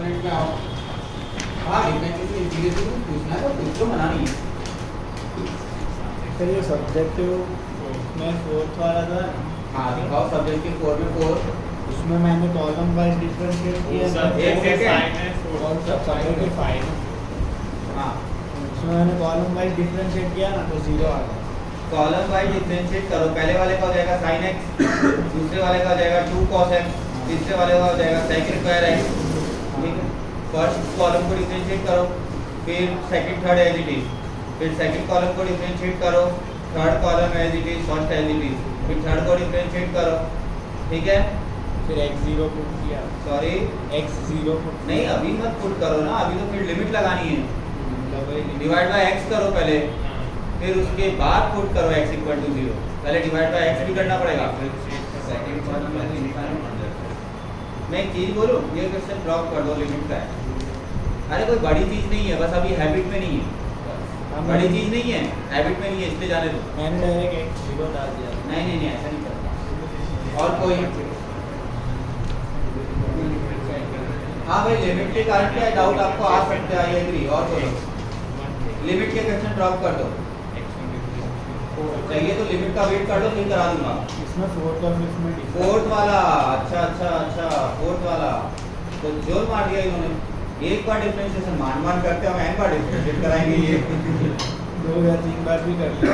Experiment में आओ। हाँ डिफरेंशिएशन इंटीग्रेशन पूछना है तो पूछ लो, मना नहीं है। सर ये सब्जेक्टिव में फोर्थ वाला था। हाँ दिखाओ सब्जेक्टिव 4 में 4। उसमें मैंने कॉलम वाइज डिफरेंशिएट किया था। एक सेकंड। और सब्जेक्टिव फाइन। हाँ उसमें मैंने कॉलम वाइज डिफरेंशिएट किया ना तो 0 आ गया। कॉलम वाइज डिफरेंशिएट करो। पहले वाले का हो जाएगा sin x, दूसरे वाले का हो जाएगा 2 cos x, तीसरे वाले का हो जाएगा sec स्क्वायर x। ठीक है, फर्स्ट कॉलम को डिफरेंशिएट करो, फिर second third as it is, फिर सेकंड कॉलम को डिफरेंशिएट करो, third column as it is, first as it is, फिर थर्ड को डिफरेंशिएट करो। ठीक है, फिर x0 पुट किया। सॉरी x0 पुट नहीं अभी मत पुट करो ना, अभी तो फिर लिमिट लगानी है। किया। डिवाइड बाय x करो पहले, फिर उसके बाद पुट करो x इक्वल टू 0। पहले डिवाइड बाय x भी करना पड़ेगा। सेकंड कॉलम में तो इनफाइनाइट बन जाता है। मैं एक चीज बोलूं, ये क्वेश्चन ड्रॉप कर दो, लिमिट का है। अरे कोई बड़ी चीज नहीं है, बस अभी हैबिट में नहीं है। बड़ी चीज नहीं है, हैबिट में नहीं है, इसलिए जाने दो। मैंने डायरेक्ट x0 डाल दिया। नहीं नहीं नहीं ऐसा नहीं करना। और कोई हाँ भाई लिमिट के कारण क्या डाउट आपको आ सकता है, आई एग्री। और बोलो लिमिट के क्वेश्चन ड्रॉप कर दो। चाहिए तो लिमिट का वेट कर दो, फिर करा दूंगा। इसमें फोर्थ और फिफ्थ में फोर्थ वाला, अच्छा अच्छा अच्छा फोर्थ वाला तो जोर मार दिया इन्होंने। एक बार डिफरेंशिएशन मान करते हम n बार डिफरेंशिएट कराएंगे ये 2 या 3 बार भी कर लिया।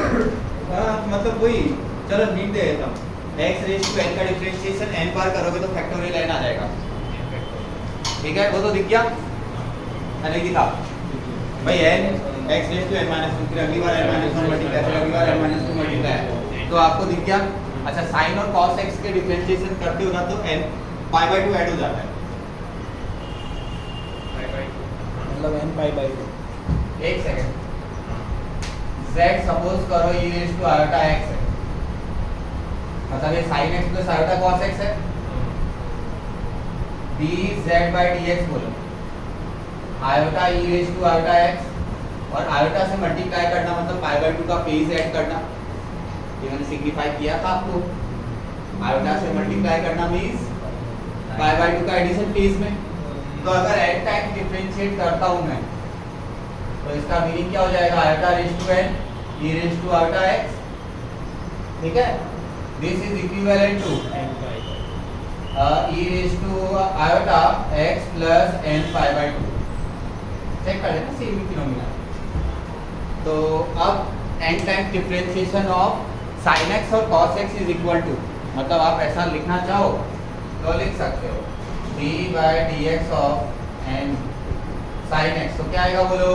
हाँ मतलब वही। चलो हिंट दे देता हूँ, x रेज़ टू n का डिफरेंशिएशन n बार करोगे तो फैक्टोरियल n आ जाएगा। ठीक है, वो तो दिख गया नहीं दिखा भाई n x raise to n minus 2, फिर अगली बार n माइनस 1 मल्टीप्लाई, फिर अगली बार n माइनस 2 मल्टीप्लाई, तो आपको दिख गया। अच्छा साइन और cos x के डिफरेंशिएशन करते हो ना तो n पाई बाय 2 ऐड हो जाता है। मतलब n पाई बाई 2। एक सेकंड, z सपोज करो e raise to iota x है, मतलब ये sin x plus iota cos x है। dz by dx बोलो, iota e raise to iota x और आयोटा से मल्टीप्लाई करना मतलब पाई बाय 2 का फेज ऐड करना। ये मैंने सिग्निफाई किया था आपको। आयोटा से मल्टीप्लाई करना मींस पाई बाय 2 का एडिशन फेज में। तो अगर एट टाइम डिफरेंशिएट करता हूं मैं तो इसका मीनिंग क्या हो जाएगा, iota raise to n e raise to iota x। ठीक है, this is equivalent to e raise to iota x plus n pi by 2। Check कर लेना सेम फिनोमेना। तो अब n time differentiation of sin x और cos x is equal to, मतलब आप ऐसा लिखना चाहो तो लिख सकते हो d by dx of n sin x। तो क्या आएगा बोलो,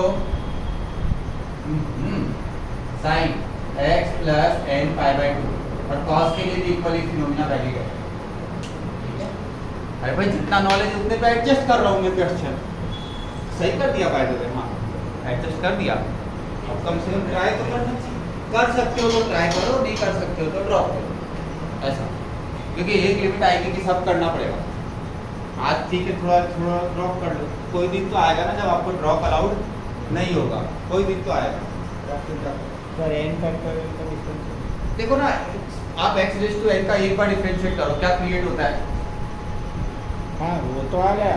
sin x plus n pi by 2 और cos के लिए भी इक्वली फिनोमेना वैलिड है। ठीक है, अरे भाई जितना नॉलेज उतने पे एडजस्ट कर रहा हूँ मैं क्वेश्चन। सही कर दिया बाय द वे, हाँ एडजस्ट कर दिया। अब कम से कम ट्राई तो करना चाहिए। कर सकते हो तो ट्राई करो, नहीं कर सकते हो तो ड्रॉप करो, ऐसा। क्योंकि एक लिमिट आएगी कि सब करना पड़ेगा। आज ठीक है थोड़ा थोड़ा ड्रॉप कर लो, कोई दिन तो आएगा ना जब आपको ड्रॉप अलाउड नहीं होगा, कोई दिन तो आएगा। सर n फैक्टोरियल का डिफरेंस देखो ना, आप x रेज़ टू n का एक बार डिफरेंशिएट करो, क्या क्रिएट होता है? हाँ वो तो आ गया।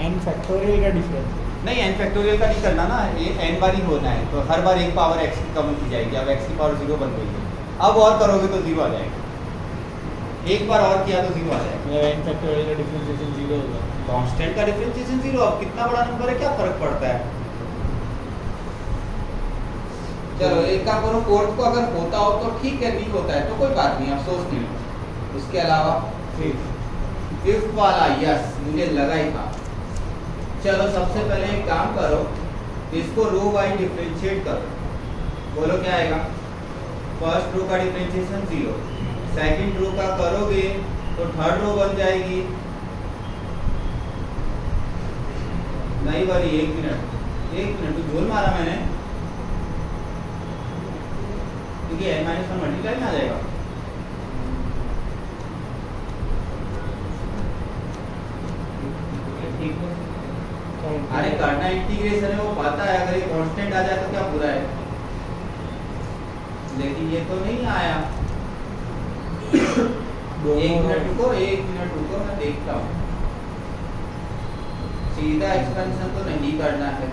n फैक्टोरियल का डिफरेंस नहीं n फैक्टोरियल का नहीं करना ना, ये n बार ही होना है। तो हर बार एक पावर x की कम की जाएगी। अब x की पावर 0 बन गई है, अब और करोगे तो 0 आ जाएगा। एक बार और किया तो 0 आ जाएगा। मतलब n फैक्टोरियल का डिफरेंशिएशन 0 होगा। कांस्टेंट का डिफरेंशिएशन 0। अब कितना बड़ा नंबर है क्या फर्क पड़ता है। चलो एक काम करो, फोर्थ को अगर होता हो तो ठीक है, नहीं होता है तो कोई बात नहीं, अफसोस नहीं। उसके अलावा फिफ्थ वाला, यस मुझे लगा ही था। चलो सबसे पहले एक काम करो, इसको रो वाइज डिफरेंशिएट करो। बोलो क्या आएगा, फर्स्ट रो का डिफरेंशिएशन 0, सेकंड रो का करोगे तो थर्ड रो बन जाएगी। नहीं वाली, एक मिनट तो झोल मारा मैंने, क्योंकि n माइनस 1 मल्टीप्लाई में आ जाएगा। अरे करना इंटीग्रेशन है, वो पता है। अगर ये कांस्टेंट आ जाए तो क्या बुरा है, लेकिन ये तो नहीं आया। एक मिनट रुको, मैं देखता हूँ। सीधा एक्सपेंशन तो नहीं करना है।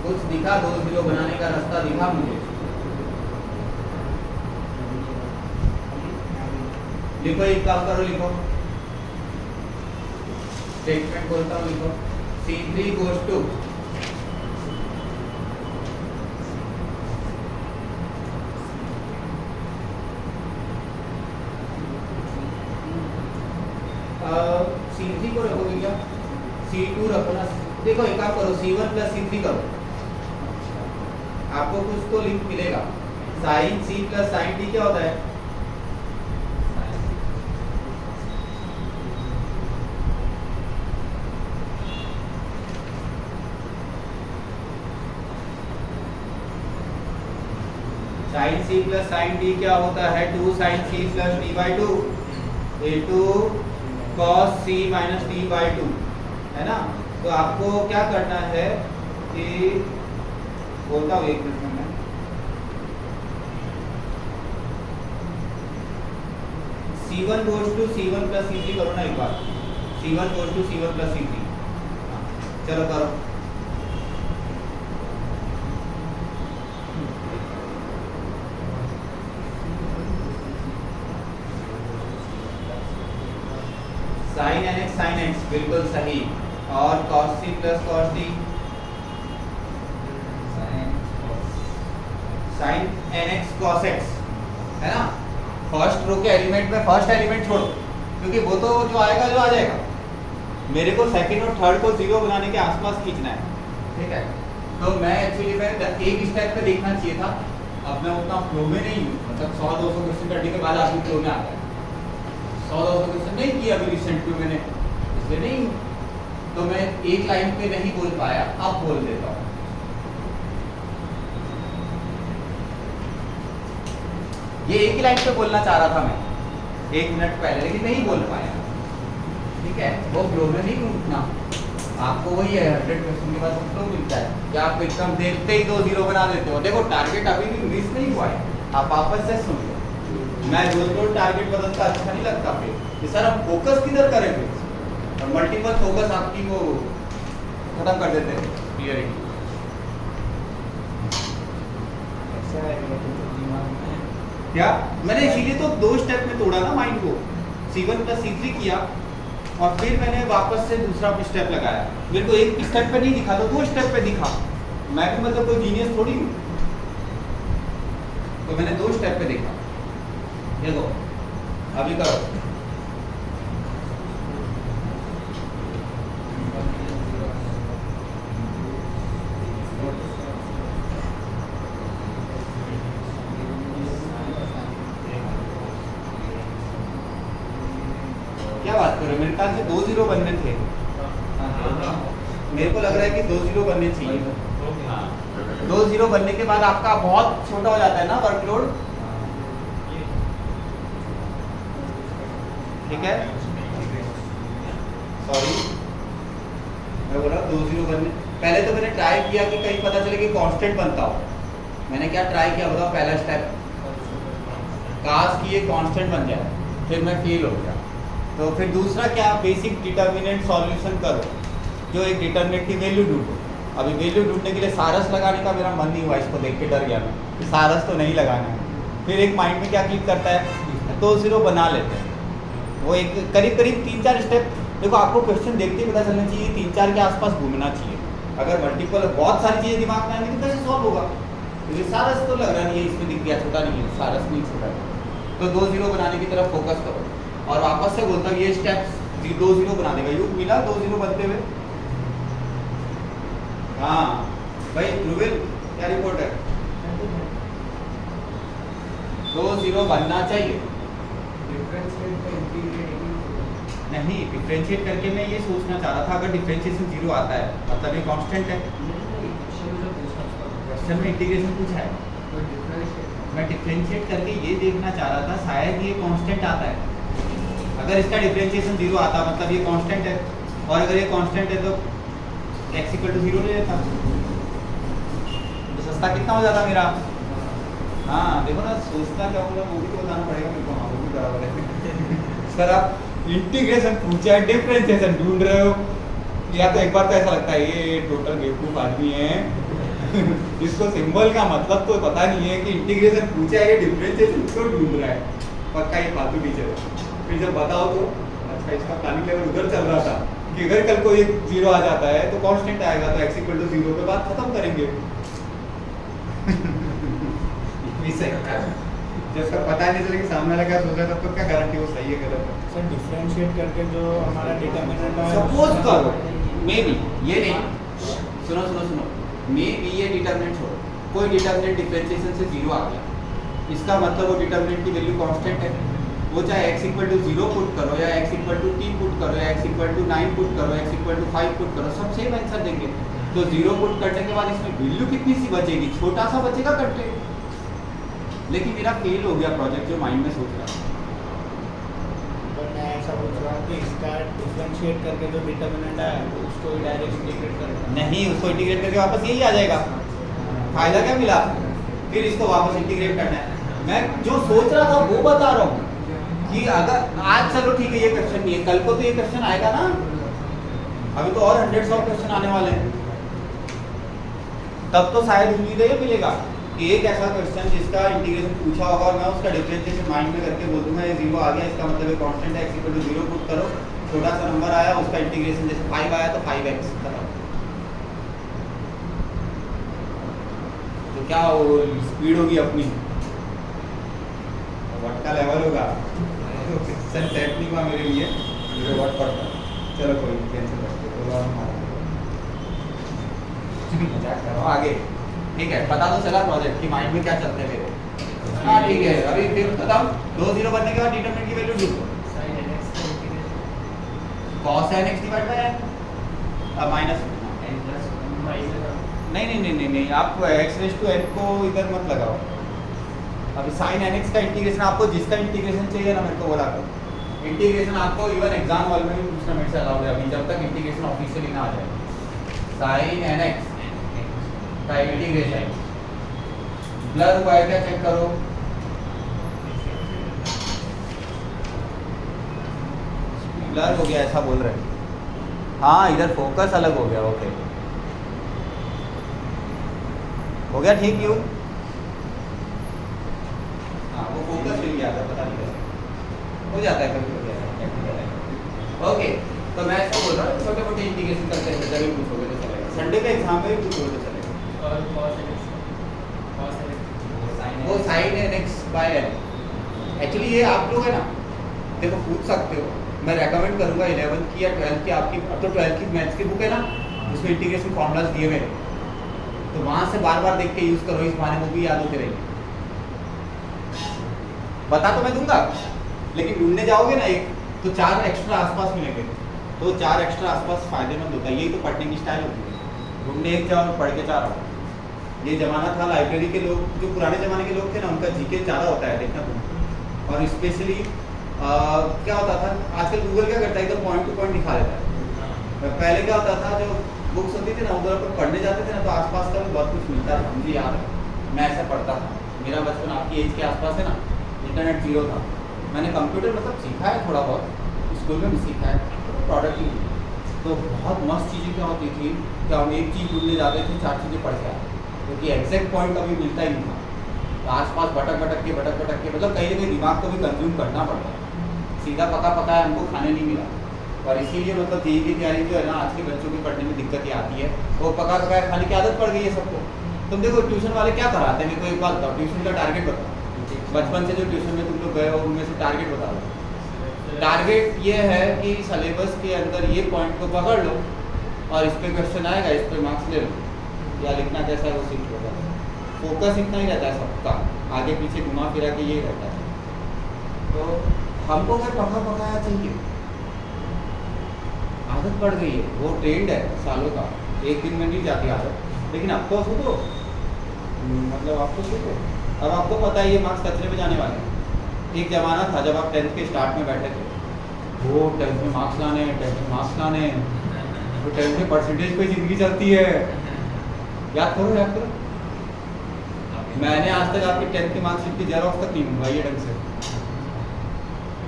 कुछ दिखा, 2 0 बनाने का रास्ता दिखा मुझे। लिखो, एक काम करो, लिखो स्टेटमेंट बोलता हूँ, लिखो C3 goes to C3 को रखोगे क्या? C2 रखो ना। देखो एक काम करो, C1 प्लस C3 करो, आपको कुछ तो लिंक मिलेगा। Sine C plus sine D क्या होता है? Sine C plus sine D क्या होता है? 2 sine C plus D by 2 into cos C minus D by 2, है ना? तो आपको क्या करना है कि बोलता हूँ, एक मिनट में C1 goes to C1 plus C3 करो ना एक बार। C1 goes to C1 plus C3, चलो करो। साइन nx साइन x बिल्कुल सही, और cos C plus cos D sine nx cos x, है ना? फर्स्ट रो के एलिमेंट में फर्स्ट एलिमेंट छोड़ो, क्योंकि वो तो जो आएगा जो आ जाएगा। मेरे को सेकंड और थर्ड को 0 बनाने के आसपास खींचना है, ठीक है? तो मैं एक्चुअली मैं एक स्टेप पे देखना चाहिए था। अब मैं उतना फ्लो में नहीं हूँ, मतलब 100-200 क्वेश्चन करने के बाद आदमी फ्लो में आता है। 100-200 क्वेश्चन नहीं किया अभी रिसेंट में मैंने, इसलिए नहीं हूँ। तो मैं एक लाइन पे नहीं बोल पाया, अब बोल देता हूँ। ये एक ही लाइन पे बोलना चाह रहा था मैं 1 मिनट पहले, लेकिन नहीं बोल पाया, ठीक है? वो फ्लो में नहीं उठना। आपको वही है 100 क्वेश्चन के बाद फ्लो मिलता है कि आप एकदम देखते ही 2 0 बना देते हो। देखो टारगेट अभी भी मिस नहीं हुआ है, आप वापस से सुन लो। मैं रोज टारगेट बदलता अच्छा नहीं लगता फिर कि सर हम फोकस किधर करें फिर, और मल्टीपल फोकस आपकी वो खत्म कर देते हैं क्लियरिटी। क्या मैंने इसीलिए तो 2 स्टेप में तोड़ा ना माइंड को, C1 प्लस C3 किया और फिर मैंने वापस से दूसरा स्टेप लगाया। मेरे को एक स्टेप पे नहीं दिखा तो 2 स्टेप पे दिखा। मैं भी मतलब कोई जीनियस थोड़ी हूँ, तो मैंने 2 स्टेप पे देखा। देखो अभी करो, क्या बात करो, मेरे ख्याल से 2 0 बनने थे। मेरे को लग रहा है कि 2 0 बनने चाहिए। 2 0 बनने के बाद आपका बहुत छोटा हो जाता है ना वर्कलोड, ठीक है? सॉरी मैं बोला 2 0 बनने पहले तो मैंने ट्राई किया कि कहीं पता चले कि कांस्टेंट बनता हो। मैंने क्या ट्राई किया बताओ? पहला स्टेप काश कि ये कांस्टेंट बन जाए, फिर मैं फेल हो गया। तो फिर दूसरा क्या, बेसिक डिटर्मिनेंट सॉल्यूशन करो, जो एक डिटर्मिनेंट की वैल्यू ढूंढो। अभी वैल्यू ढूंढने के लिए सारस लगाने का मेरा मन नहीं हुआ, इसको देख के डर गया मैं कि सारस तो नहीं लगाना है। फिर एक माइंड में क्या क्लिक करता है, 2 0 बना लेते हैं। वो एक करीब 3-4 स्टेप। देखो आपको क्वेश्चन देखते ही पता चलना चाहिए, 3-4 के आसपास घूमना चाहिए। अगर मल्टीपल बहुत सारी चीज़ें दिमाग में आएंगी तो कैसे सॉल्व होगा? क्योंकि सारस तो लग रहा नहीं है, इसमें दिख गया छोटा नहीं है, सारस नहीं छोटा है। तो 2 0 बनाने की तरफ फोकस करो और वापस से बोलता हूँ ये स्टेप्स 2 0 बना देगा। यू मिला 2 0 बनते हुए? हाँ भाई ध्रुविल क्या रिपोर्ट है? 2 0 बनना चाहिए। नहीं, डिफरेंशिएट करके मैं ये सोचना चाह रहा था, अगर डिफरेंशिएशन 0 आता है मतलब ये कांस्टेंट है। क्वेश्चन में इंटीग्रेशन पूछा है, मैं डिफरेंशिएट करके ये देखना चाह रहा था शायद ये कांस्टेंट आता है। अगर इसका डिफरेंशिएशन 0 आता मतलब ये कांस्टेंट है, और अगर ये कांस्टेंट है तो x = 0 ले लेता तो सस्ता कितना हो जाता मेरा। हाँ देखो ना, सोचता क्या होगा वो भी तो बताना पड़ेगा मेरे को। हाँ वो भी बराबर है। सर आप इंटीग्रेशन पूछा है, डिफरेंशिएशन ढूंढ रहे हो। या तो एक बार तो ऐसा लगता है ये टोटल बेवकूफ आदमी है इसको सिंबल का मतलब तो पता नहीं है कि इंटीग्रेशन पूछा है, ये डिफरेंशिएशन क्यों ढूंढ रहा है। पक्का ही फालतू टीचर है। फिर जब बताओ तो अच्छा इसका प्लानिंग लेवल उधर चल रहा था कि अगर कल को ये 0 आ जाता है तो कांस्टेंट आएगा, तो x = 0 पे बात खत्म करेंगे। जब तक पता नहीं चलेगा सामने वाला क्या सोच रहा है तब तक क्या गारंटी वो सही है गलत है। सर डिफरेंशिएट करके जो हमारा डिटरमिनेंट है, सपोज करो मे बी ये नहीं, सुनो मे बी ये डिटरमिनेंट छोड़ो, कोई डिटरमिनेंट डिफरेंशिएशन से 0 आ गया, इसका मतलब वो डिटरमिनेंट की वैल्यू कांस्टेंट है। वो चाहे x = 0 पुट करो या x = t पुट करो या x = 9 पुट करो, x = 5 पुट करो, सब सेम आंसर देंगे। तो 0 पुट करने के बाद इसमें वैल्यू कितनी सी बचेगी, छोटा सा बचेगा कंटेंट। लेकिन मेरा फेल हो गया प्रोजेक्ट जो माइंड में सोच रहा था। तो मैं ऐसा पूछ रहा हूँ कि इसका डिफरेंशिएट करके जो डिटरमिनेंट है उसको डायरेक्ट इंटीग्रेट करना नहीं, उसको इंटीग्रेट करके वापस यही आ जाएगा। फायदा क्या मिला, फिर इसको वापस इंटीग्रेट करना है। मैं जो सोच रहा था वो बता रहा हूँ कि अगर आज चलो ठीक है ये क्वेश्चन नहीं है, कल को तो ये क्वेश्चन आएगा ना। अभी तो और 100 क्वेश्चन आने वाले हैं, तब तो शायद उम्मीद है ये मिलेगा कि एक ऐसा क्वेश्चन जिसका इंटीग्रेशन पूछा होगा और मैं उसका डिफरेंशिएशन माइंड में करके बोल दूंगा ये 0 आ गया, इसका मतलब ये कांस्टेंट है, x = 0 पुट करो, छोटा सा नंबर आया, उसका इंटीग्रेशन जैसे 5 आया तो 5x करो। तो क्या वो स्पीड होगी अपनी, व्हाट का लेवल होगा। क्वेश्चन सेट नहीं हुआ मेरे लिए, मुझे व्हाट पड़ता। चलो कोई टेंशन मत लो, मजाक कर रहा हूं। आगे ठीक है, पता तो चला प्रोजेक्ट की माइंड में क्या चलते हैं मेरे। हाँ ठीक है, अभी फिर बताओ 2 0 बनने के बाद डिटरमिनेंट की वैल्यू ढूंढो। cos n x divide by n minus नहीं, आप x⁴n को इधर मत लगाओ। अभी sin n x का इंटीग्रेशन आपको जिसका इंटीग्रेशन चाहिए ना मेरे को बोला करो। इंटीग्रेशन आपको इवन एग्जाम हॉल में भी पूछना मेरे से अलाउड है अभी, जब तक इंटीग्रेशन ऑफिशियली ना आ जाए। sin n x का इंटीग्रेशन ब्लर हुआ है क्या चेक करो। ब्लर हो गया ऐसा बोल रहे हैं। हाँ इधर फोकस अलग हो गया, ओके हो गया ठीक। क्यों हाँ वो फोकस मिल गया था, पता नहीं कैसे हो जाता है कभी। ओके तो मैं ऐसा बोल रहा हूँ छोटे मोटे इंटीग्रेशन करते हैं, जब भी पूछोगे तो चलेगा, संडे के एग्जाम में भी पूछोगे तो चलेगा। वो sin n x by n actually ये आप लोग है ना देखो पूछ सकते हो। मैं रेकमेंड करूंगा 11th की या 12th की, आपकी अब तो 12th की मैथ्स की बुक है ना उसमें इंटीग्रेशन फॉर्मूलाज दिए हुए, तो वहां से बार बार देख के यूज करो, इस बहाने वो भी याद होते रहेंगे। बता तो मैं दूंगा लेकिन ढूंढने जाओगे ना एक तो 4 एक्स्ट्रा आसपास मिलेंगे, तो 4 एक्स्ट्रा आसपास फायदेमंद होता है। यही तो पढ़ने की स्टाइल होती है, ढूंढने एक जाओ पढ़ के 4 आओ। ये जमाना था लाइब्रेरी के लोग, जो पुराने ज़माने के लोग थे ना उनका जीके ज़्यादा होता है देखना तुम। और स्पेशली क्या होता था आजकल गूगल क्या करता है एकदम पॉइंट टू पॉइंट दिखा देता है। पहले क्या होता था जो बुक्स होती थी ना उधर पर पढ़ने जाते थे ना तो आसपास का भी बहुत कुछ मिलता था, मुझे याद है मैं ऐसा पढ़ता था। मेरा बचपन आपकी एज के आसपास है ना, इंटरनेट 0 था, मैंने कंप्यूटर मतलब सीखा है थोड़ा बहुत, स्कूल में भी सीखा है, प्रोडक्ट ही तो बहुत मस्त चीज़ें क्या होती थी कि हम एक चीज़ ढूंढने जाते थे 4 चीज़ें पढ़ के आते, क्योंकि एग्जैक्ट पॉइंट कभी मिलता ही नहीं था। तो आसपास भटक भटक के मतलब कहीं ना कहीं दिमाग को भी कंज्यूम करना पड़ता है, सीधा पका है हमको खाने नहीं मिला। और इसीलिए मतलब जेईई की तैयारी जो है ना आज के बच्चों की पढ़ने में दिक्कत ये आती है, वो पका खाने की आदत पड़ गई है सबको। तुम देखो ट्यूशन वाले क्या कराते हैं, मेरे को एक बात बताओ, ट्यूशन का टारगेट बताओ, बचपन से जो ट्यूशन में तुम लोग गए हो उनमें से टारगेट बता दो। टारगेट ये है कि सिलेबस के अंदर ये पॉइंट को पकड़ लो और इस पर क्वेश्चन आएगा, इस पर मार्क्स ले लो, या लिखना कैसा है वो सीख लो। फोकस इतना ही रहता है सबका, आगे पीछे घुमा फिरा के ये रहता है। तो हमको अगर पकाया चाहिए, आदत पड़ गई है, वो ट्रेंड है सालों का, एक दिन में नहीं जाती आदत। लेकिन अब तो सोचो मतलब आप तो सोचो, अब आपको पता है ये मार्क्स कचरे में जाने वाले हैं। एक ज़माना था जब आप 10th के स्टार्ट में बैठे थे, वो 10th में मार्क्स लाने, 10th में मार्क्स लाने, तो 10th में परसेंटेज पे ज़िंदगी चलती है। याद करो मैंने आज तक आपकी 10th की मार्क्सशीट की जेरॉक्स तक नहीं मंगवाई है ढंग से।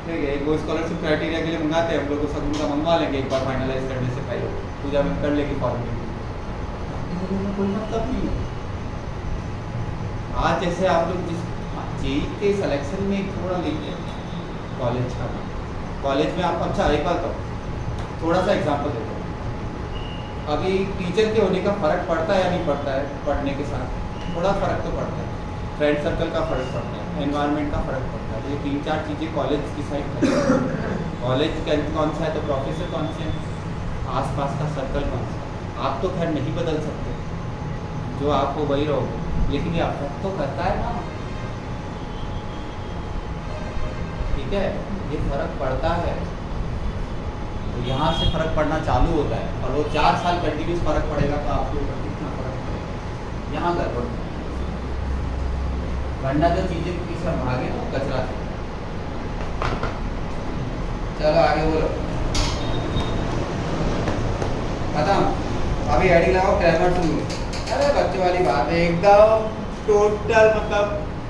ठीक है, वो स्कॉलरशिप क्राइटेरिया के लिए मंगाते हैं हम लोग, सब उनका मंगवा लेंगे एक बार फाइनलाइज करने से पहले, पूजा में कर लेगी फॉर्मेलिटी, कोई मतलब नहीं है। आज जैसे आप लोग जिस जेई के सिलेक्शन में थोड़ा लेट है कॉलेज का, कॉलेज में आप, अच्छा एक बात तो थोड़ा सा एग्जांपल देता हूँ, अभी टीचर के होने का फ़र्क पड़ता है या नहीं पड़ता है, पढ़ने के साथ थोड़ा फ़र्क तो पड़ता है, फ्रेंड सर्कल का फ़र्क पड़ता है, एनवायरनमेंट का फ़र्क पड़ता है, ये 3-4 चीज़ें कॉलेज की साइड कॉलेज कौन सा है तो प्रोफेसर कौन से हैं, आसपास का सर्कल कौन सा है। आप तो खैर नहीं बदल सकते, जो आप हो वही रहोगे, लेकिन ये अफेक्ट तो करता है ना, ठीक है, ये फर्क पड़ता है। तो यहाँ से फर्क पड़ना चालू होता है और वो 4 साल कंटिन्यूस फर्क पड़ेगा तो आपके ऊपर कितना फर्क पड़ेगा, यहाँ गड़बड़, वरना जो चीजें पीछे हम भागे ना वो कचरा थे। चलो आगे बोलो, खत्म, अभी हेडिंग लगाओ ग्रामर टू। अरे बच्चों वाली बात है एकदम, टोटल मतलब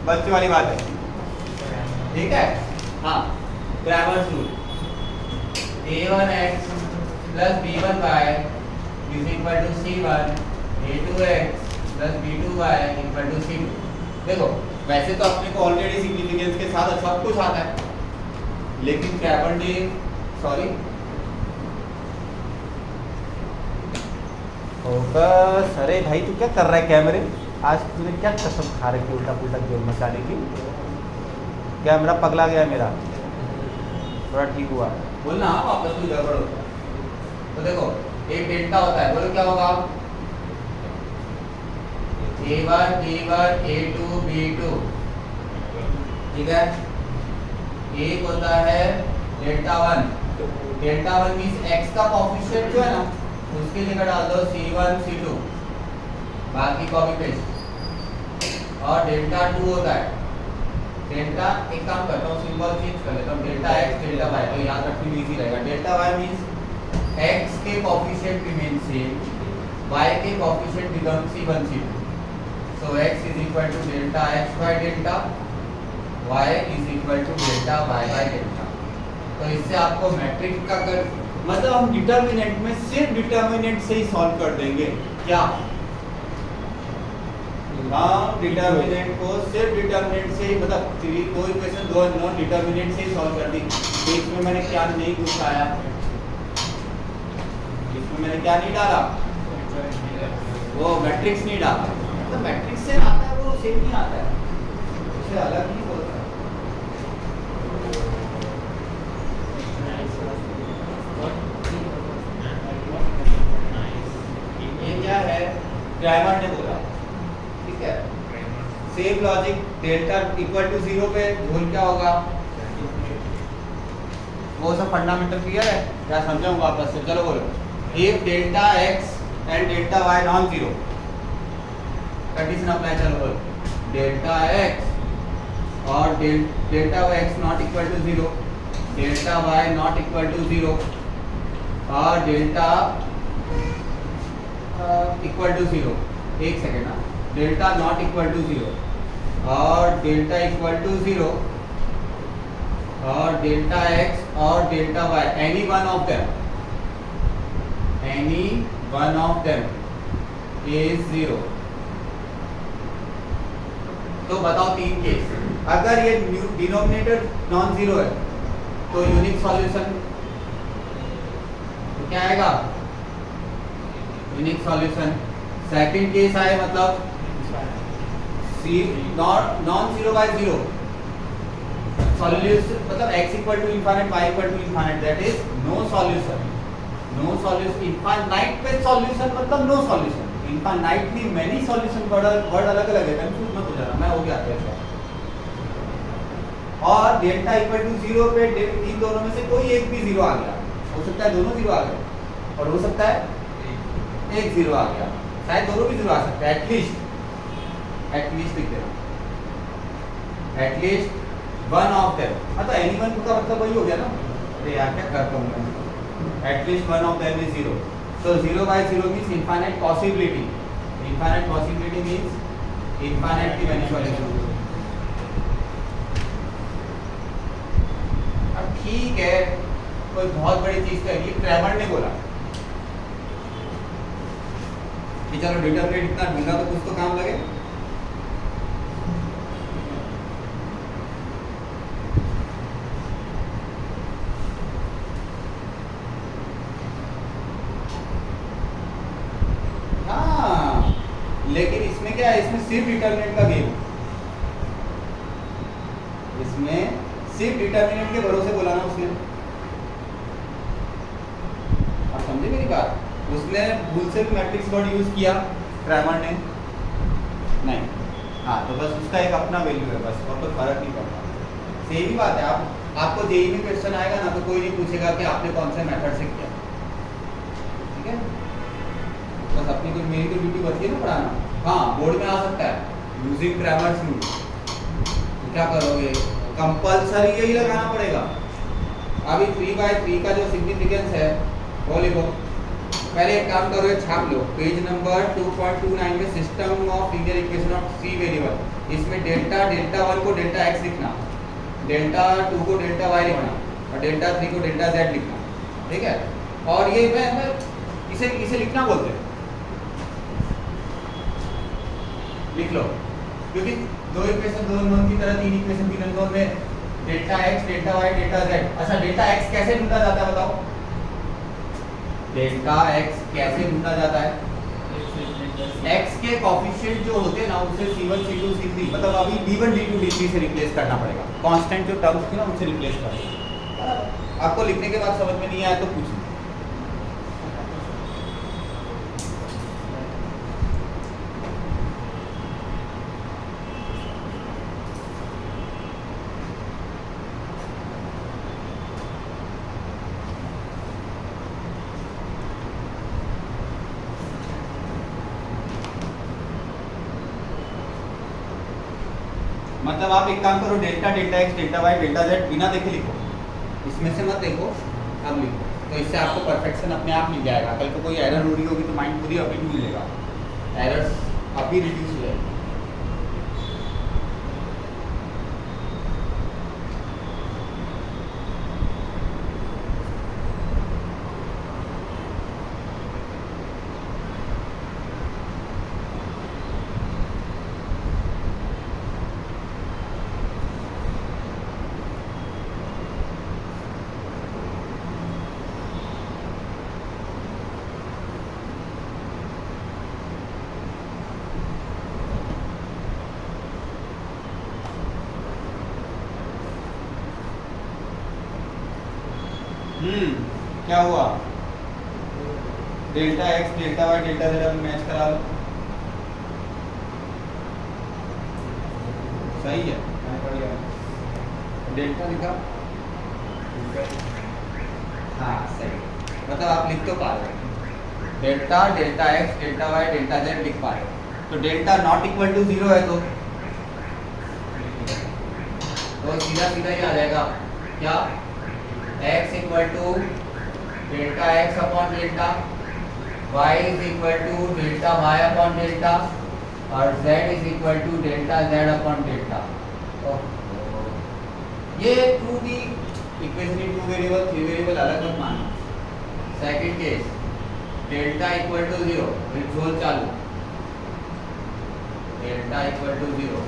बच्चों वाली बात है, ठीक है। हाँ, grammar two, a1x plus b1y is equal to c1, a2x plus b2y equal to c2। देखो वैसे तो अपने को ऑलरेडी सिग्निफिकेंस के साथ सब कुछ आता है, लेकिन कैबन सॉरी फोकस, अरे भाई तू क्या कर रहा है कैमरे, आज तूने क्या कसम खा रखी उल्टा पुल्टा गेम मचाने की, कैमरा पगला गया मेरा, थोड़ा ठीक हुआ बोलना, वापस कोई गड़बड़ होता है। तो देखो एक डेल्टा होता है, बोलो क्या होगा, a1 b1 a2 b2, ठीक है। एक होता है डेल्टा 1, डेल्टा 1 मींस x का कोएफिशिएंट जो है ना उसकी जगह डाल दो c1 c2, बाकी कॉपी पेस्ट। और डेल्टा 2 होता है, डेल्टा, एक काम करता हूँ सिंबल चेंज कर लेता हूँ, डेल्टा x डेल्टा y, तो याद रखने में इजी रहेगा। डेल्टा y मींस x के कोएफिशिएंट रिमेन सेम, y के coefficient become c1 c2, so x is equal to delta x by delta, y is equal to delta y by delta. तो इससे आपको मैट्रिक्स का कर, मतलब हम डिटर्मिनेंट में सिर्फ डिटर्मिनेंट से ही सॉल्व कर देंगे क्या, हम डिटर्मिनेंट को सिर्फ डिटर्मिनेंट से ही, मतलब दो इक्वेशन दो नॉन डिटर्मिनेंट से ही सॉल्व कर दी। बीच में मैंने क्या नहीं घुसाया, इसमें मैंने क्या नहीं डाला, वो मैट्रिक्स नहीं डाला, मतलब मैट्रिक्स से आता है वो सेम नहीं आता है, उससे अलग नहीं होता है। ये क्या है, क्रैमर ने बोला, ठीक है। Same logic, delta equal to 0 पे रूल क्या होगा, वो सब फंडामेंटल क्लियर है, क्या समझाऊंगा वापस से, चलो बोलो। If delta x and delta y non zero, condition apply, चलो बोलो। डेल्टा x और delta x not equal to 0, delta y not equal to 0 और डेल्टा इक्वल टू 0, एक सेकेंड ना, डेल्टा नॉट इक्वल टू 0 और डेल्टा इक्वल टू 0 और delta x और delta y, any one of them is 0। तो बताओ तीन केस, अगर ये डिनोमिनेटर नॉन जीरो है तो यूनिक सॉल्यूशन क्या आएगा, यूनिक सॉल्यूशन। सेकंड केस आए मतलब non zero by zero solution, मतलब x equal to infinite y equal to infinite, that is no solution. No solution, infinite पे सॉल्यूशन मतलब नो सॉल्यूशन, इनफाइनाइट में मेनी सॉल्यूशन, वर्ड अलग अलग है, confuse मत हो जाना, मैं हो गया था। और डेल्टा इक्वल टू 0 पे इन दोनों में से कोई एक भी 0 आ गया, हो सकता है दोनों 0 आ गए और हो सकता है एक 0 आ गया, शायद दोनों भी 0 आ सकता है, एटलीस्ट लिख देना, एटलीस्ट वन ऑफ देम, मतलब एनी वन का मतलब वही हो गया ना, अरे यार क्या करता हूँ मैं, at least one of them is 0। So 0 by 0 means infinite possibility. Infinite possibility means infinitely many solutions. अब ठीक है, कोई बहुत बड़ी चीज का ये क्रैमर ने बोला कि चलो डिटरमिनेंट इतना ढूंढा तो कुछ तो काम लगे। हाँ, लेकिन इसमें क्या है, इसमें सिर्फ डिटरमिनेंट का गेम, इसमें सिर्फ डिटरमिनेंट के भरोसे बोला ना उसने। आप समझे मेरी बात? उसने भूल से भी मैट्रिक्स वर्ड यूज किया क्रैमर ने नहीं। हाँ, तो बस उसका एक अपना वैल्यू है बस, और कोई फर्क नहीं पड़ता। सेम ही बात है। आपको जेईई में क्वेश्चन आएगा ना तो कोई नहीं पूछेगा कि आपने कौन से मेथड से किया, ठीक है? बस अपनी कोई मेरी तो ड्यूटी बची है ना पढ़ाना। हाँ, बोर्ड में आ सकता है यूजिंग क्रैमर्स रूल, क्या करोगे? कंपल्सरी यही लगाना पड़ेगा। अभी 3/3 का जो सिग्निफिकेंस है वो लिखो। पहले एक काम करो, ये छाप लो, पेज नंबर 2.29 में system of linear equation of C variable. इसमें डेल्टा 1 को डेल्टा एक्स लिखना, डेल्टा 2 को डेल्टा वाई लिखना और डेल्टा 3 को डेल्टा जेड लिखना, ठीक है? और ये मैं इसे लिखना बोलते हैं, लिख लो, क्योंकि दो इक्वेशन दो नोन की तरह 3 इक्वेशन 3 नोन में delta x, delta y, delta z. अच्छा, डेल्टा एक्स कैसे ढूंढा जाता है बताओ? डेल्टा एक्स कैसे ढूंढा जाता है? एक्स के कोफिशिएंट जो होते हैं ना, उसे C1 C2 C3 मतलब अभी D1 D2 D3 से रिप्लेस करना पड़ेगा। कांस्टेंट जो टर्म्स थी ना उनसे रिप्लेस करना। आपको लिखने के बाद समझ में नहीं आया तो पूछिए। मतलब आप एक काम करो, delta delta x delta y delta z बिना देखे लिखो, इसमें से मत देखो, अब लिखो, तो इससे आपको परफेक्शन अपने आप मिल जाएगा। कल को कोई एरर हो रही होगी तो माइंड पूरी अभी भी मिलेगा, एरर्स अभी रिड्यूस हो जाएगी। क्या हुआ? Delta x delta y delta z अभी मैच करा लो, सही है? डेल्टा लिखा, हाँ सही, मतलब आप लिख तो पा रहे हो, delta delta x delta y delta z लिख पा रहे हो। तो डेल्टा नॉट इक्वल टू 0 है तो सीधा सीधा ही आ जाएगा क्या? x equal to delta x upon delta, y is equal to delta y upon delta और z is equal to delta z upon delta. ये two the equation in 2 variable 3 variable अलग मत मानो। Second case, delta equal to 0, फिर झोल चालू, delta equal to 0।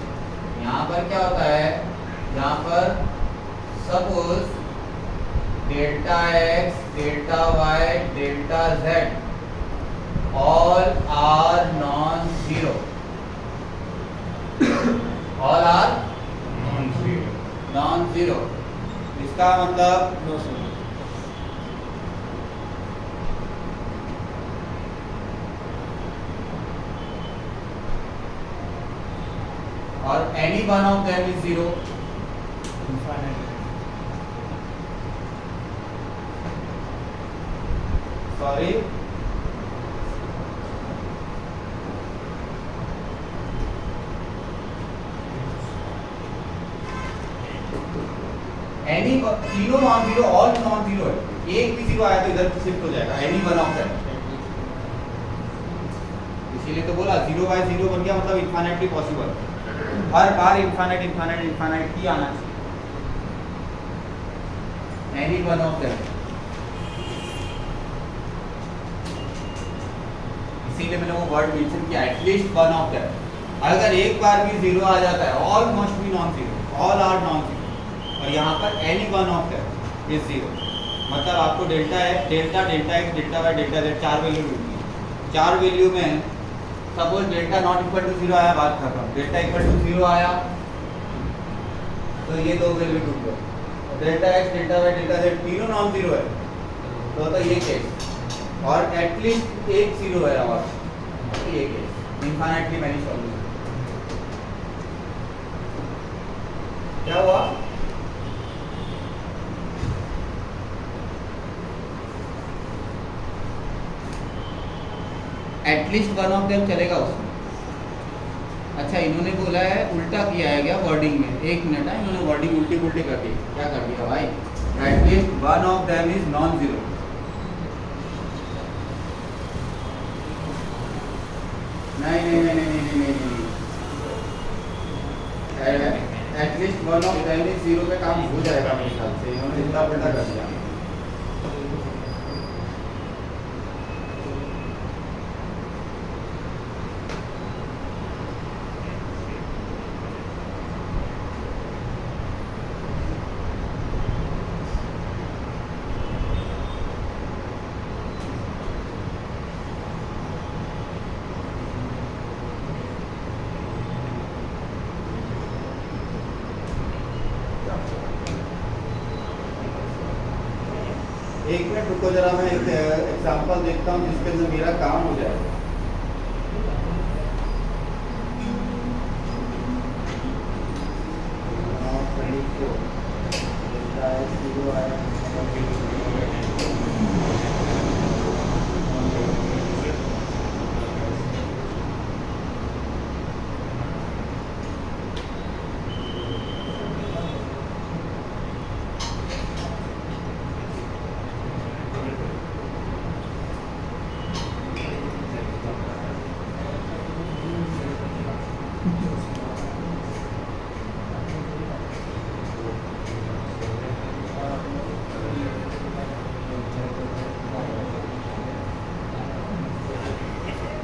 यहाँ पर क्या होता है? यहाँ पर suppose delta x delta y delta z all are non zero, all are non zero, इसका मतलब नो सर। और any one of them is zero, sorry, any तीनों non zero, all non zero है। एक भी जीरो आया तो इधर शिफ्ट हो जाएगा, any one of them। इसीलिए तो बोला 0 by 0 बन गया, मतलब इनफाइनाइटली पॉसिबल, हर बार इनफाइनाइट इनफाइनाइट इनफाइनाइट ही आना चाहिए। एनी वन ऑफ देम, इसीलिए मैंने वो वर्ड मेंशन किया एटलीस्ट वन ऑफ देम। अगर एक बार भी जीरो आ जाता है all must be non zero, all are non zero, और यहाँ पर any one of them is zero, मतलब आपको delta x, delta x, delta y, delta z 4 value मिलती है। 4 वैल्यू में suppose delta not equal to zero आया, बात कर रहा हूँ, डेल्टा इक्वल टू जीरो आया तो ये दो वैल्यू टूट गए, delta x, delta y, delta z तीनों नॉन जीरो है तो ये केस, और एटलीस्ट एक जीरो है और तो ये केस, इनफाइनाइटली मैनी सॉल्यूशन। क्या हुआ? एटलीस्ट वन ऑफ देम चलेगा उसमें। अच्छा इन्होंने बोला है उल्टा किया है क्या वर्डिंग में, एक मिनट है, इन्होंने वर्डिंग उल्टी उल्टी कर दी, क्या कर दिया भाई, at least one of them is non zero. नहीं नहीं नहीं नहीं नहीं नहीं नहीं, at least one of them is zero पे काम हो जाएगा मेरे ख्याल से, इन्होंने उल्टा उल्टा कर दिया। एक मिनट रुको जरा, मैं एक एग्जांपल देखता हूँ जिसके अंदर मेरा काम हो जाए।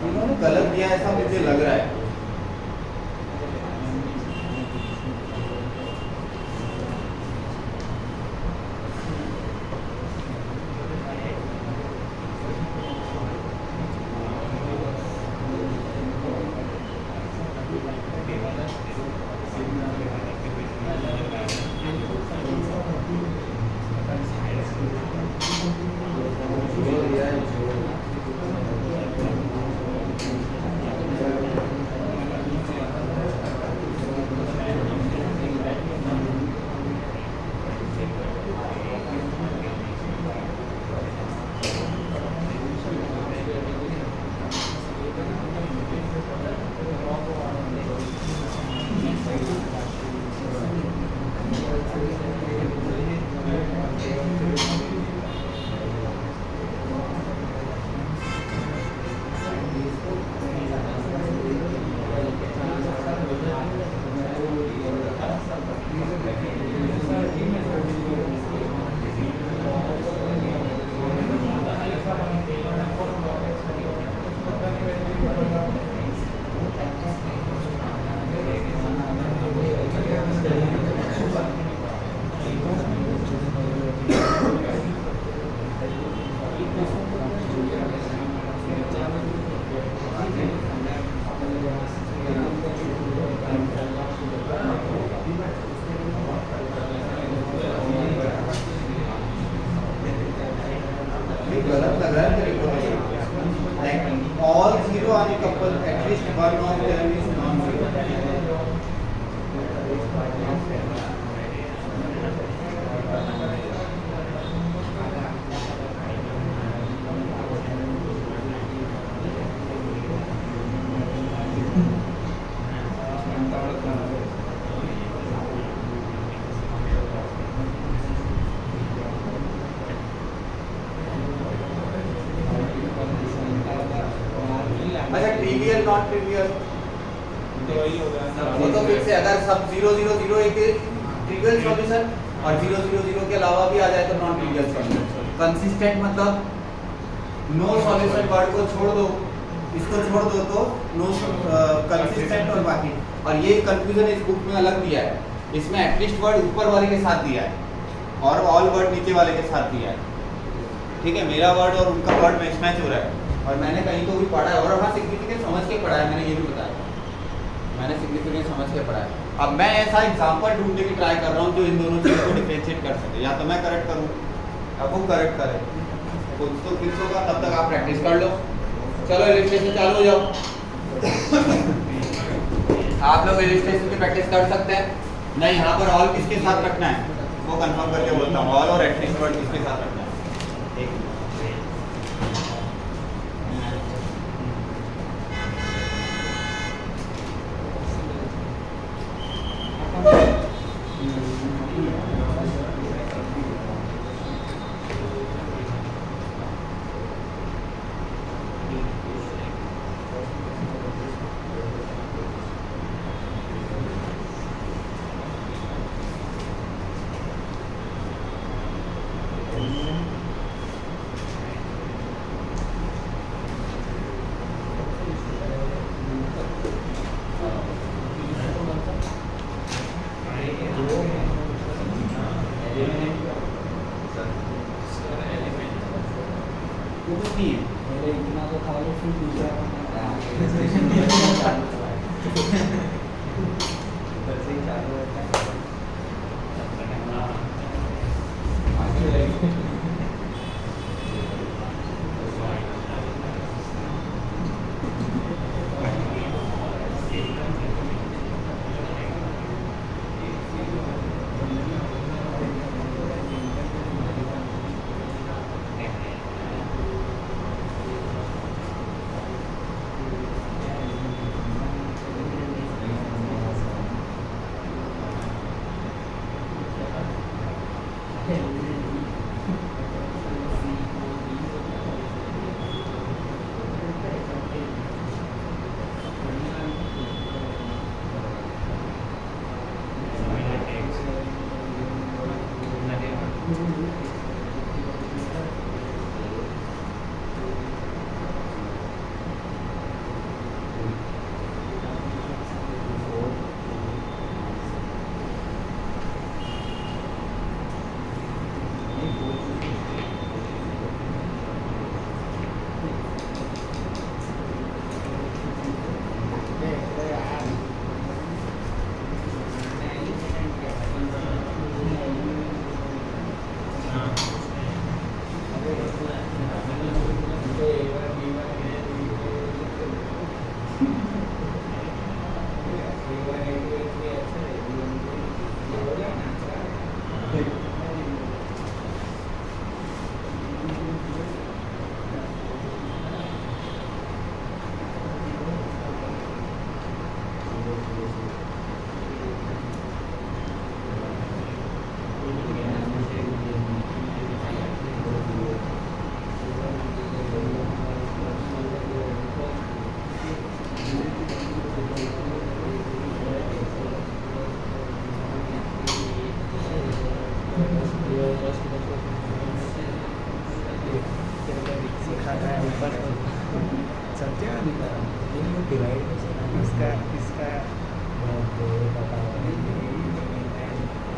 इन्होंने गलत दिया ऐसा मुझे लग रहा है। गलत लग रहा है तेरे को, लाइक ऑल जीरो आने couple at least one of them is non zero. अच्छा ट्रिवियल नॉट ट्रिवियल तो वही होगा वो तो फिर से अगर सब 0 0 0 एक ट्रिवियल सॉल्यूशन और 000 के अलावा भी आ जाए तो नॉन ट्रिवियल सॉल्यूशन। कंसिस्टेंट मतलब नो सॉल्यूशन वर्ड को छोड़ दो, इसको छोड़ दो तो नो कंसिस्टेंट और बाकी। और ये कंफ्यूजन इस बुक में अलग दिया है, इसमें एटलीस्ट वर्ड ऊपर वाले के साथ दिया है और ऑल वर्ड नीचे वाले के साथ दिया है। ठीक है, मेरा वर्ड और उनका वर्ड मिसमैच हो रहा है और मैंने कहीं तो भी पढ़ा है और हाँ सिग्निफिकेंट समझ के पढ़ा है, मैंने ये भी बताया, मैंने सिग्निफिकेंट समझ के पढ़ा है। अब मैं ऐसा एग्जांपल ढूंढने की ट्राई कर रहा हूँ जो इन दोनों चीज़ों को डिफरेंशिएट कर सके, या तो मैं करेक्ट करूँ या वो करेक्ट करे, कुछ तो फिक्स होगा, तब तक आप प्रैक्टिस कर लो। चलो इलिस्ट्रेशन चालू हो जाओ। आप लोग इलिस्ट्रेशन की प्रैक्टिस कर सकते हैं। नहीं, यहाँ पर ऑल किसके साथ रखना है वो कंफर्म करके बोलता हूँ, ऑल और एटलीस्ट वर्ड किसके साथ रखना है। एक मेरे इतना तो खा लो फिर दूसरा चालू होता है।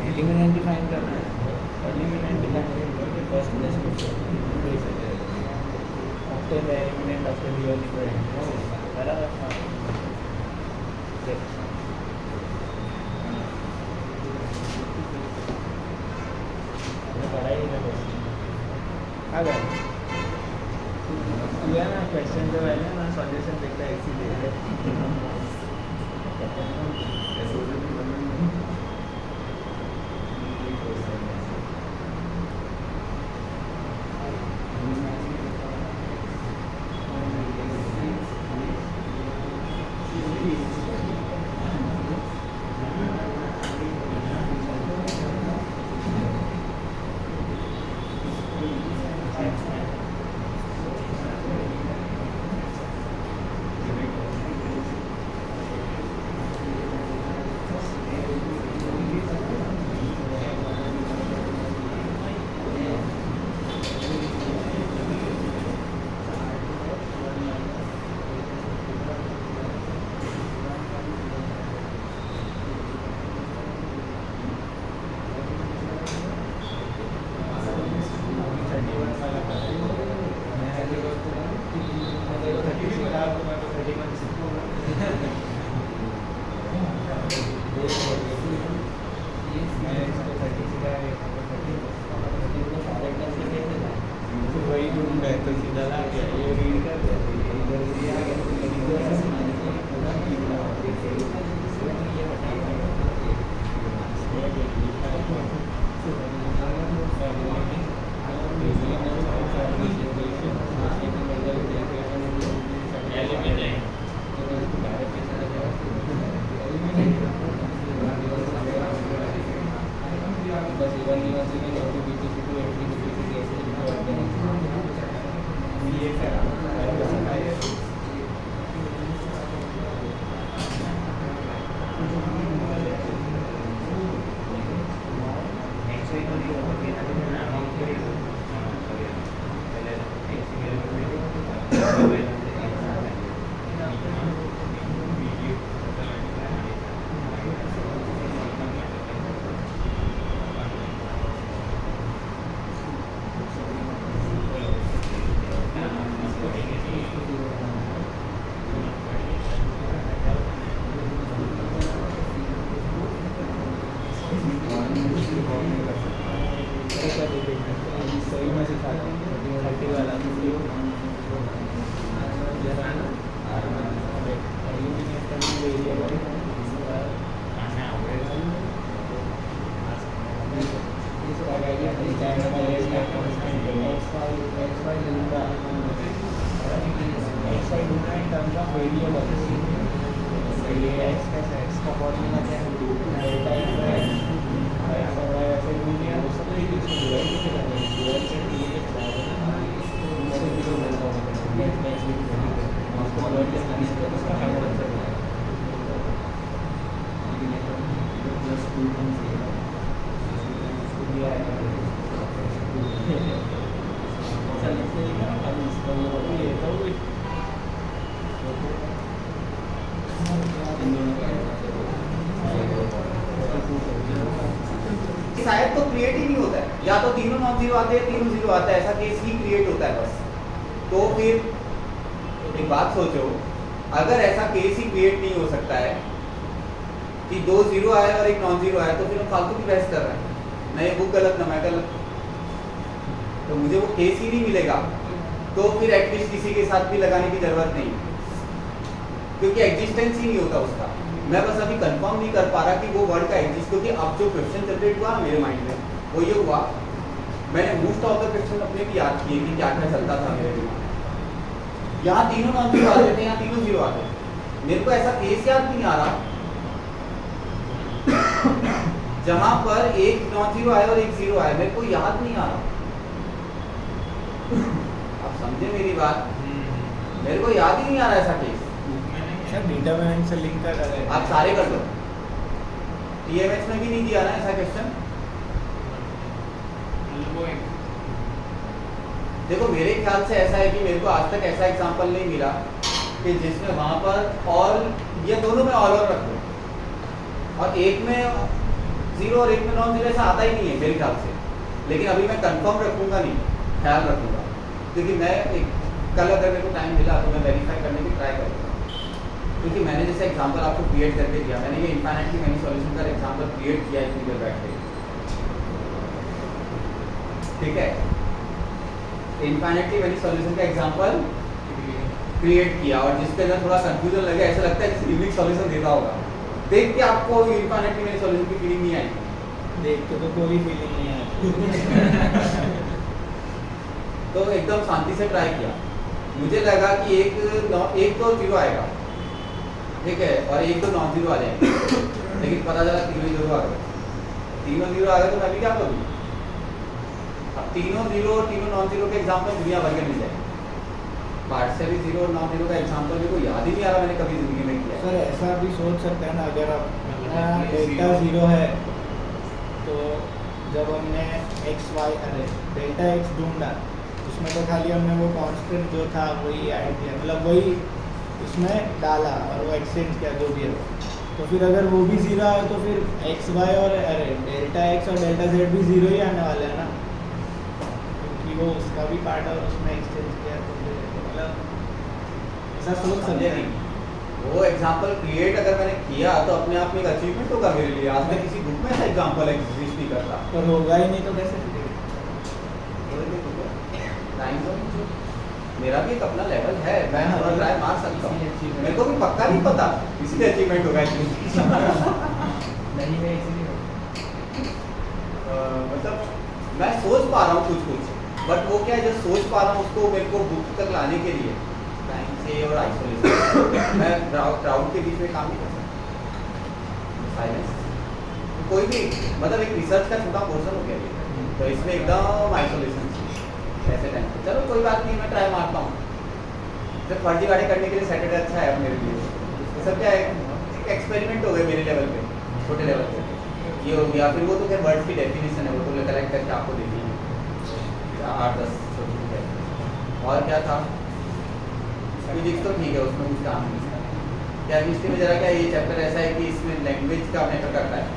एलिमेंट डिफाइन करना है, एलिमेंट डिफाइन करके फर्स्ट प्लेस को obtain the element of the real equation बराबर। पढ़ाई में आ गया तू है ना, क्वेश्चन जो है ना सॉल्यूशन देखता है इसीलिए। है तो सीधा ला के ये रीड कर दिया इधर से आ गया सही में सिखाते हैं 30 वाला शायद तो क्रिएट ही नहीं होता है, या तो तीनों नॉन जीरो आते हैं तीनों जीरो आता है, ऐसा केस ही क्रिएट होता है बस। तो फिर एक बात सोचो, अगर ऐसा केस ही क्रिएट नहीं हो सकता है कि 2 जीरो आए और एक नॉन जीरो आया, तो फिर हम फालतू की बहस कर रहे हैं, ना ये बुक गलत ना मैं गलत, तो मुझे वो केस ही नहीं मिलेगा। तो फिर एटलीस्ट किसी के साथ भी लगाने की जरूरत नहीं, क्योंकि एग्जिस्टेंस ही नहीं होता उसका। मैं बस अभी कंफर्म नहीं कर पा रहा कि वो वर्ड का एग्जिस्ट, क्योंकि अब जो क्वेश्चन जनरेट हुआ मेरे माइंड में वो ये हुआ, मैंने मोस्ट ऑफ द क्वेश्चन अपने भी याद किए कि क्या क्या चलता था मेरे दिमाग। यहाँ तीनों नॉन जीरो आते थे, यहाँ तीनों जीरो आते थे, मेरे को ऐसा केस याद नहीं आ रहा जहाँ पर एक नॉन जीरो आया और एक जीरो आया, मेरे को याद नहीं आ रहा। आप समझे मेरी बात? मेरे को याद ही नहीं आ रहा ऐसा केस। डिटरमिनेंट से लिंक कर रहे हैं आप सारे कर दो, टीएमएच में भी नहीं दिया ना ऐसा क्वेश्चन। देखो मेरे ख्याल से ऐसा है कि मेरे को आज तक ऐसा एग्जांपल नहीं मिला कि जिसमें वहां पर ऑल, ये दोनों में ऑल और रख दो, और एक में जीरो और एक में नॉन जीरो, ऐसा आता ही नहीं है मेरे ख्याल से। लेकिन अभी मैं कंफर्म रखूंगा नहीं, ख्याल रखूंगा, क्योंकि मैं कल अगर मेरे को टाइम मिला तो मैं वेरीफाई करने की ट्राई करूँगा। क्योंकि मैंने जैसे एग्जांपल आपको क्रिएट करके दिया, मैंने ये इनफाइनाइटली मैनी सॉल्यूशन का एग्जांपल क्रिएट किया इतनी देर बैठ के, ठीक है, इनफाइनाइटली मैनी सॉल्यूशन का एग्जांपल क्रिएट किया, और जिसके अंदर थोड़ा कंफ्यूजन लगे, ऐसा लगता है कि यूनिक सॉल्यूशन देता होगा, देख के आपको इनफाइनाइटली मैनी सॉल्यूशन की फीलिंग नहीं आएगी, देख के तो कोई फीलिंग नहीं आती। तो एकदम शांति से ट्राई किया, मुझे लगा कि एक तो जीरो आएगा, ठीक है, और एक तो नॉन जीरो आ जाएंगे, लेकिन पता चला तीनों जीरो आ गए। तीनों जीरो आ गए तो मैं भी क्या करूँ? अब तीनों जीरो और तीनों नॉन जीरो के एग्जाम्पल दुनिया भर के मिल जाए, पार्ट से भी जीरो और नॉन जीरो का एग्जाम्पल मेरे को याद ही नहीं आ रहा मैंने कभी जिंदगी में किया। सर ऐसा भी सोच सकते हैं ना, अगर आप डेल्टा जीरो है तो जब हमने एक्स वाई अरे डेल्टा एक्स ढूंढा, उसमें तो खाली हमने वो कांस्टेंट जो था वही ऐड किया, मतलब वही उसमें डाला और वो एक्सचेंज किया जो भी है। तो फिर अगर वो भी जीरो आए तो फिर एक्स वाई और अरे डेल्टा एक्स और डेल्टा जेड भी जीरो ही आने वाले हैं ना, क्योंकि वो उसका भी पार्ट और उसमें एक्सचेंज किया, तो मतलब ऐसा सोच सकते हैं। वो एग्जाम्पल क्रिएट अगर मैंने किया तो अपने आप में एक अचीवमेंट होगा मेरे लिए। आज तक किसी बुक में ऐसा एग्जाम्पल एग्जिस्ट नहीं करता, पर होगा ही नहीं तो कैसे? टाइम दो मुझे, मेरा भी एक अपना लेवल है, मैं थोड़ा ट्राई मार सकता हूँ, मेरे को भी पक्का नहीं पता, इसीलिए अचीवमेंट होगा नहीं है इसीलिए मतलब मैं सोच पा रहा हूँ कुछ कुछ, बट वो क्या है जो सोच पा रहा हूँ उसको मेरे को बुक तक लाने के लिए टाइम से और आइसोलेशन मैं क्राउड के बीच में काम नहीं कर सकता, साइलेंस कोई भी मतलब एक रिसर्च का छोटा पोर्शन हो गया ये, तो इसमें एकदम आइसोलेशन ऐसे टाइम पे चलो कोई बात नहीं, मैं ट्राई मारता हूँ, सिर्फ फर्जीवाड़े करने के लिए सैटरडे अच्छा है अब मेरे लिए, ये सब क्या है एक एक्सपेरिमेंट हो गया मेरे लेवल पे, छोटे लेवल पे ये हो गया, फिर वो तो क्या वर्ड्स की डेफिनेशन है, वो तो कलेक्ट करके आपको देनी है 8-10 छोटी, और क्या था फिजिक्स तो ठीक है उसमें कुछ काम नहीं है, केमिस्ट्री में जरा क्या ये चैप्टर ऐसा है कि इसमें लैंग्वेज का मैटर करता है,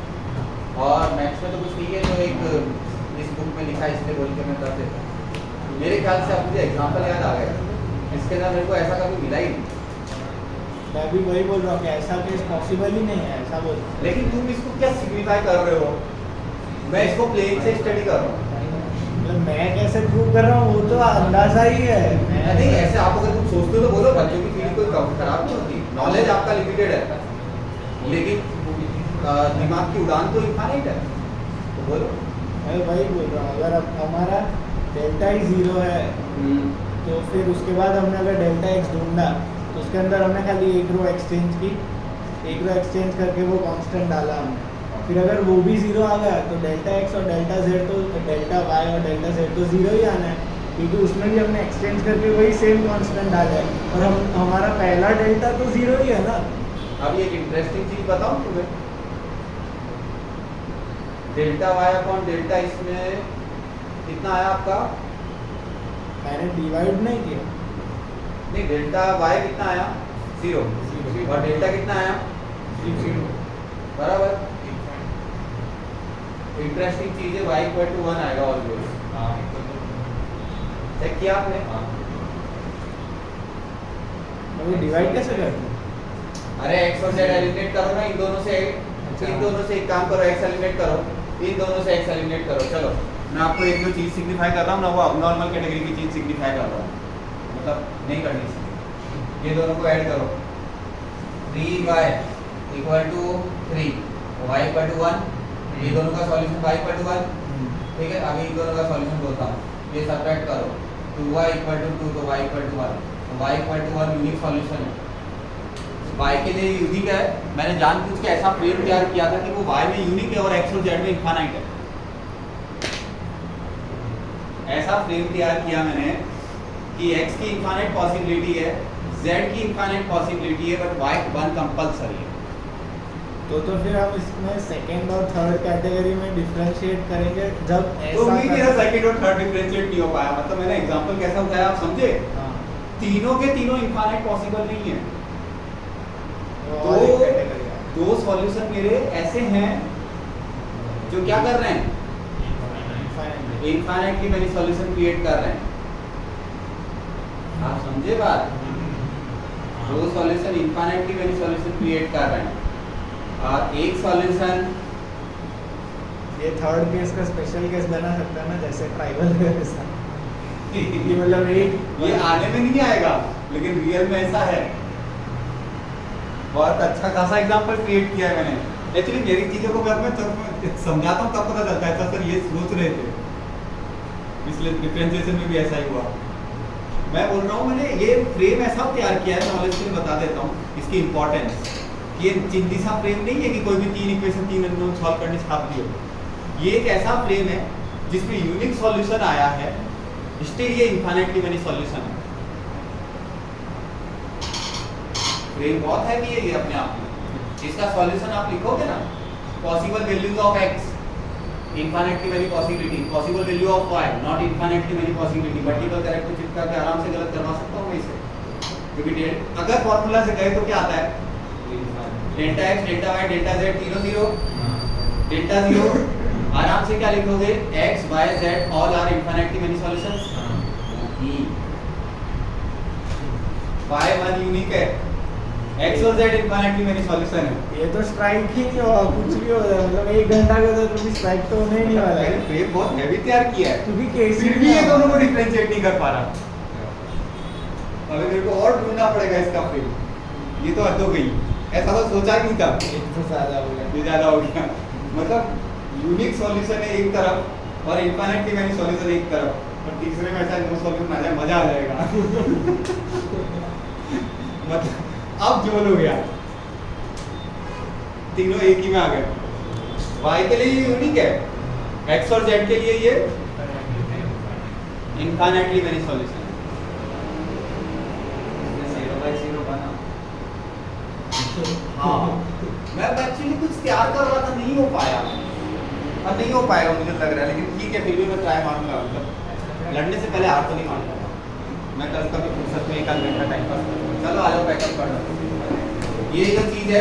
और मैथ्स में तो कुछ नहीं है, जो एक इस बुक में लिखा है इसलिए बोल के मैं कर देता हूँ, मेरे ख्याल से अब मुझे एग्जाम्पल याद आ गया, इसके अंदर मेरे को ऐसा कभी मिला ही नहीं, मैं भी वही बोल रहा हूँ कि ऐसा केस पॉसिबल ही नहीं है, ऐसा बोल, लेकिन तुम इसको क्या सिग्निफाई कर रहे हो, मैं इसको प्लेन से स्टडी कर रहा हूँ, मतलब मैं कैसे प्रूव कर रहा हूँ वो तो अंदाजा ही है, नहीं ऐसे आप अगर तुम सोचते हो तो बोलो, बच्चों की फीलिंग कोई खराब नहीं होती, नॉलेज आपका लिमिटेड है, लेकिन दिमाग की उड़ान तो इनफाइनाइट है, तो बोलो। मैं वही बोल रहा हूँ, अगर अब हमारा डेल्टा ही 0 है तो फिर उसके बाद हमने अगर डेल्टा x ढूंढा तो उसके अंदर हमने खाली एक रो एक्सचेंज की, एक रो एक्सचेंज करके वो कांस्टेंट डाला हमने, फिर अगर वो भी 0 आ गया तो डेल्टा x और डेल्टा z तो डेल्टा y और डेल्टा z तो 0 ही आना है, क्योंकि उसमें भी हमने एक्सचेंज करके वही सेम कांस्टेंट डाला है, और हम हमारा पहला डेल्टा तो 0 ही है ना। अब एक इंटरेस्टिंग चीज बताऊं तुम्हें, डेल्टा y अपॉन डेल्टा इसमें कितना आया आपका, मैंने डिवाइड नहीं किया, नहीं डेल्टा y कितना आया 0 और डेल्टा कितना आया 0 बराबर, इंटरेस्टिंग चीज है y इक्वल टू 1 आएगा ऑलवेज, चेक किया आपने, वो डिवाइड कैसे करते हैं? अरे x और z एलिमिनेट करो ना, इन दोनों से एक काम करो, x एलिमिनेट करो, इन दोनों से x एलिमिनेट करो, चलो मैं आपको एक जो चीज सिग्निफाई कर रहा हूँ ना वो अबनॉर्मल कैटेगरी की चीज सिग्निफाई कर रहा हूँ, मतलब नहीं करनी चाहिए, ये दोनों को ऐड करो, 3y equal to 3, y equal to 1, ये दोनों का सॉल्यूशन y इक्वल टू 1, ठीक है, अभी इन दोनों का सॉल्यूशन बोलता हूँ, ये सबट्रैक्ट करो, 2y इक्वल टू 2 तो y इक्वल टू 1, तो y equal to 1 unique solution है, y के लिए यूनिक है, मैंने जानबूझ के ऐसा फ्रेम तैयार किया था कि वो y में यूनिक है और x और z में इनफाइनाइट है, ऐसा फ्रेम तैयार किया मैंने कि x की इनफाइनाइट पॉसिबिलिटी है, z की इनफाइनाइट पॉसिबिलिटी है, बट y 1 कंपल्सरी है, तो फिर हम इसमें सेकंड और थर्ड कैटेगरी में डिफरेंशिएट करेंगे जब तो ऐसा भी मेरा सेकंड और थर्ड डिफरेंशिएट नहीं हो पाया, मतलब मैंने एग्जांपल कैसा उठाया आप समझे, हाँ, तीनों के तीनों इनफाइनाइट पॉसिबल नहीं है, वो और एक कैटेगरी है। दो सॉल्यूशन मेरे ऐसे हैं जो क्या कर रहे हैं, इनफाइनाइटली मेनी सॉल्यूशन क्रिएट कर रहे हैं, आप समझे बात, दो solution infinitely many solution create कर रहे हैं, और एक सॉल्यूशन, ये थर्ड केस का स्पेशल केस बना सकता है ना, जैसे ट्राइबल केस, ये मतलब एक ये आने में नहीं आएगा लेकिन रियल में ऐसा है, बहुत अच्छा खासा एग्जांपल क्रिएट किया है मैंने, एक्चुअली मेरी चीजों को मैं समझाता हूँ तब पता चलता है, सर ये सोच रहे थे, इसलिए डिफरेंशिएशन में भी ऐसा ही हुआ, मैं बोल रहा हूँ मैंने ये फ्रेम ऐसा तैयार किया है, नॉलेज के लिए बता देता हूँ इसकी इंपॉर्टेंस, ये चिंदी सा फ्रेम नहीं है कि कोई भी 3 इक्वेशन 3 अननोन सॉल्व करने छाप दियो, ये एक ऐसा फ्रेम है जिसमें यूनिक सॉल्यूशन आया है, स्टिल ये इनफाइनाइटली मेनी सॉल्यूशन है, फ्रेम बहुत हैवी है ये अपने आप में, इसका सॉल्यूशन आप लिखोगे ना, possible values of x infinitely many possibility, possible value of y not infinitely many possibility, multiple character चिपका के आराम से गलत करवा सकता हूँ मैं इसे, क्योंकि अगर फॉर्मूला से गए तो क्या आता है, delta x delta y delta z तीनों 0, डेल्टा 0, आराम से क्या लिखोगे, x y z all are infinitely many solutions, y 1 unique है, एक्स और जेड इनफाइनाइटली मेनी सॉल्यूशन है। ये तो स्ट्राइक ही नहीं होगा, कुछ भी हो जाए, मतलब 1 घंटा के अंदर तो भी स्ट्राइक तो होने ही नहीं वाला है, मैंने फ्रेम बहुत हैवी तैयार किया है, क्योंकि केस फिर भी ये दोनों को डिफरेंशिएट नहीं कर पा रहा। अभी मेरे को और ढूंढना पड़ेगा इसका फ्रेम। ये तो हद हो गई, ऐसा तो सोचा ही नहीं था। एक तो ज़्यादा हो गया। ये ज़्यादा हो गया, मतलब यूनिक सॉल्यूशन है एक तरफ और इनफाइनाइटली मेनी सॉल्यूशन एक तरफ, और तीसरे में ऐसा नो सॉल्यूशन आ जाए, मजा आ जाएगा। मतलब अब जोल हो गया, तीनों एक ही में आ गए। y के लिए ये यूनिक है, x और z के लिए ये इनफाइनाइटली मेनी सॉल्यूशन है। 0/0 बना। हाँ, मैं एक्चुअली कुछ तैयार कर रहा था, नहीं हो पाया, अब नहीं हो पाएगा मुझे लग रहा है, लेकिन ठीक है, फिर भी मैं ट्राई मारूंगा। मतलब लड़ने से पहले हार तो नहीं मानूंगा मैं। कल कभी फुर्सत में 1 आध घंटा टाइम पास करूंगा। चलो आ जाओ, पैकअप कर लो। ये जो चीज़ है